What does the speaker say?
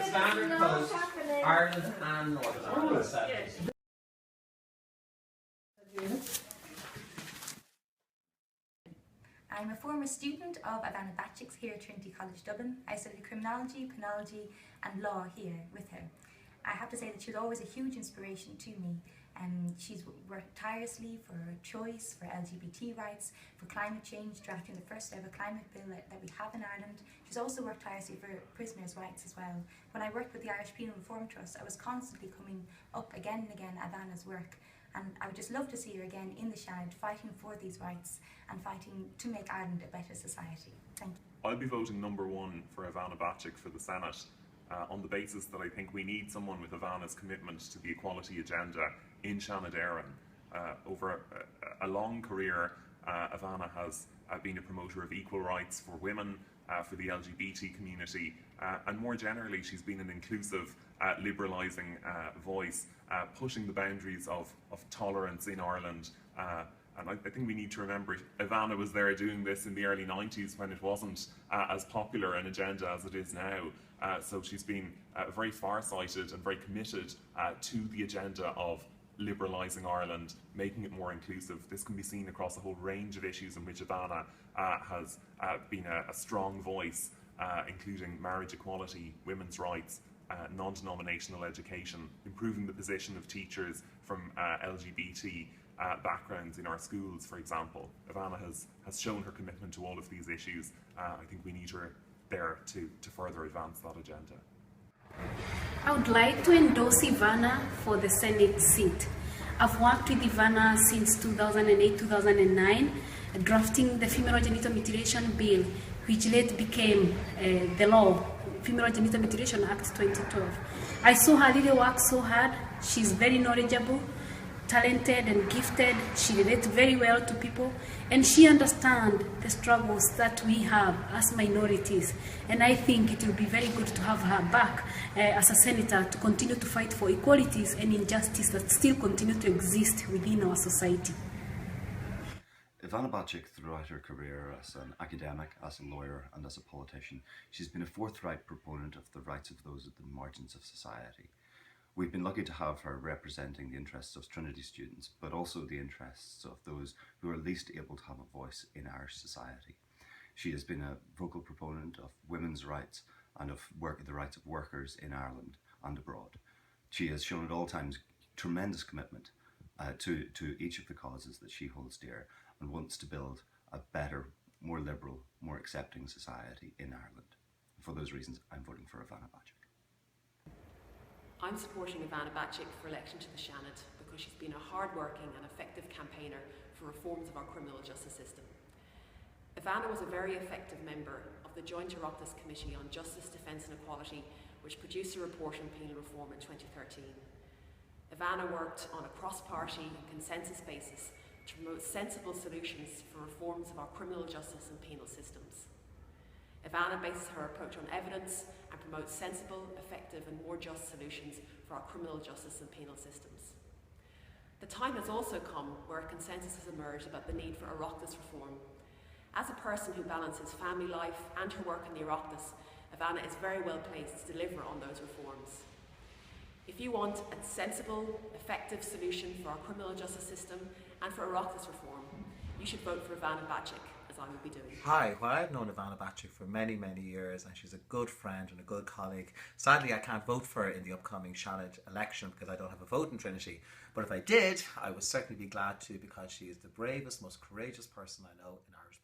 Standard Coast, Ireland and Northern Ireland. I'm a former student of Ivana Bacik's here at Trinity College Dublin. I studied criminology, penology and law here with her. I have to say that she was always a huge inspiration to me. She's worked tirelessly for choice, for LGBT rights, for climate change, drafting the first ever climate bill that we have in Ireland. She's also worked tirelessly for prisoners' rights as well. When I worked with the Irish Penal Reform Trust, I was constantly coming up again and again Ivana's work. And I would just love to see her again in the Seanad, fighting for these rights and fighting to make Ireland a better society. Thank you. I'll be voting number 1 for Ivana Bacik for the Senate on the basis that I think we need someone with Ivana's commitment to the equality agenda in Seanad Éireann. Over a long career, Ivana has been a promoter of equal rights for women, for the LGBT community, and more generally she's been an inclusive, liberalising voice, pushing the boundaries of tolerance in Ireland. And I think we need to remember Ivana was there doing this in the early 90s when it wasn't as popular an agenda as it is now. So she's been very far-sighted and very committed to the agenda of liberalising Ireland, making it more inclusive. This can be seen across a whole range of issues in which Ivana has been a strong voice, including marriage equality, women's rights, non-denominational education, improving the position of teachers from LGBT backgrounds in our schools, for example. Ivana has shown her commitment to all of these issues. I think we need her there to further advance that agenda. I would like to endorse Ivana for the Senate seat. I've worked with Ivana since 2008-2009, drafting the Female Genital Mutilation Bill, which later became the law, Female Genital Mutilation Act 2012. I saw her really work so hard. She's very knowledgeable, talented and gifted. She relates very well to people, and she understands the struggles that we have as minorities. And I think it will be very good to have her back as a senator to continue to fight for equalities and injustice that still continue to exist within our society. Ivana Bacik, throughout her career as an academic, as a lawyer and as a politician, she's been a forthright proponent of the rights of those at the margins of society. We've been lucky to have her representing the interests of Trinity students, but also the interests of those who are least able to have a voice in Irish society. She has been a vocal proponent of women's rights and of the rights of workers in Ireland and abroad. She has shown at all times tremendous commitment to each of the causes that she holds dear and wants to build a better, more liberal, more accepting society in Ireland. For those reasons, I'm voting for Ivana Bacik. I'm supporting Ivana Bacik for election to the Seanad because she's been a hard-working and effective campaigner for reforms of our criminal justice system. Ivana was a very effective member of the Joint Oireachtas Committee on Justice, Defence and Equality, which produced a report on penal reform in 2013. Ivana worked on a cross-party and consensus basis to promote sensible solutions for reforms of our criminal justice and penal systems. Ivana bases her approach on evidence and promotes sensible, effective and more just solutions for our criminal justice and penal systems. The time has also come where a consensus has emerged about the need for Oireachtas reform. As a person who balances family life and her work in the Oireachtas, Ivana is very well placed to deliver on those reforms. If you want a sensible, effective solution for our criminal justice system and for Oireachtas reform, you should vote for Ivana Bacik, as I will be doing. Hi, well, I've known Ivana Bacik for many, many years, and she's a good friend and a good colleague. Sadly, I can't vote for her in the upcoming Seanad election because I don't have a vote in Trinity. But if I did, I would certainly be glad to, because she is the bravest, most courageous person I know in Irish politics.